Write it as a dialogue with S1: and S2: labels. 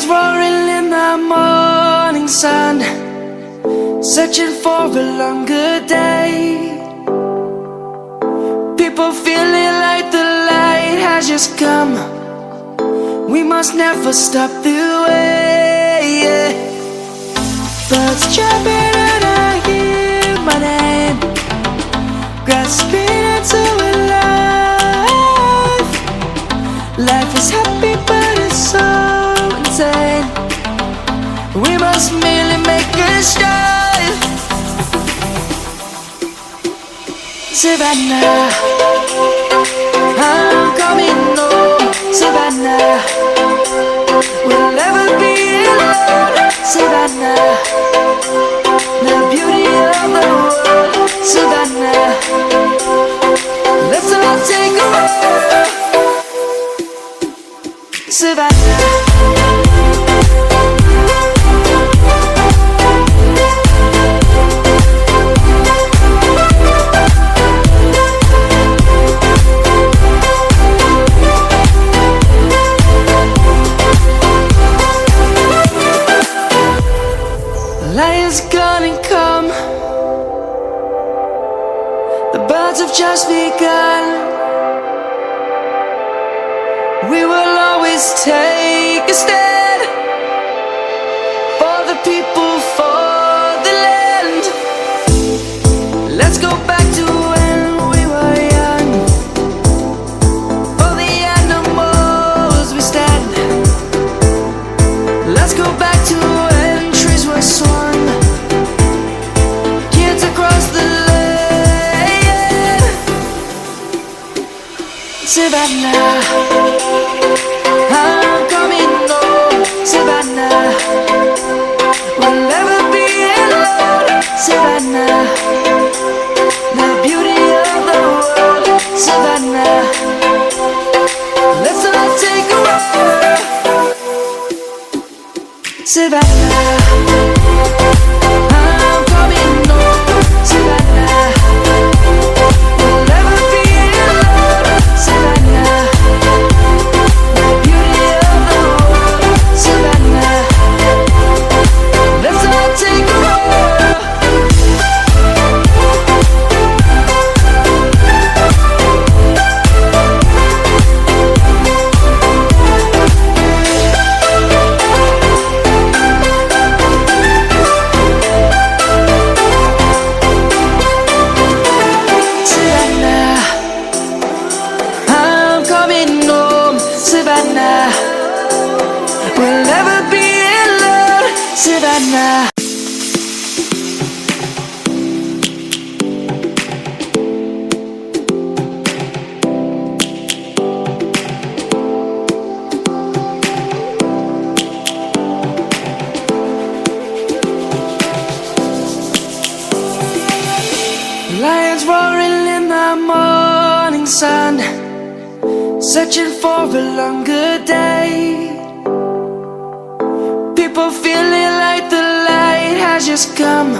S1: roaring in the morning sun, searching for a longer day. People feeling like the light has just come. We must never stop the way. Birds chirping and I hear my name, grasping into a life. Life is happy but it's so insane. We must merely make a start. Savannah, I'm coming home. Savannah, we'll never be alone. Savannah, the beauty of the world. Savannah, let's all take a walk. Savannah. Lion's gonna come. The birds have just begun. We will always take a stand for the people, for the land. Let's go back to when we were young. For the animals we stand. Let's go back to when trees were swung. Kids across the land. Savannah, I'm coming home. Savannah, we'll never be alone. Savannah, the beauty of the world. Savannah, let's all take a walk. Savannah, I'm coming home. Savannah, we'll never be alone. Savannah, the beauty of the world. Savannah, let's all take a walk. Savannah, I'm coming home. Savannah, we'll never be alone. Savannah. Lions roaring in the morning sun, searching for a longer day. People feeling like the light has just come.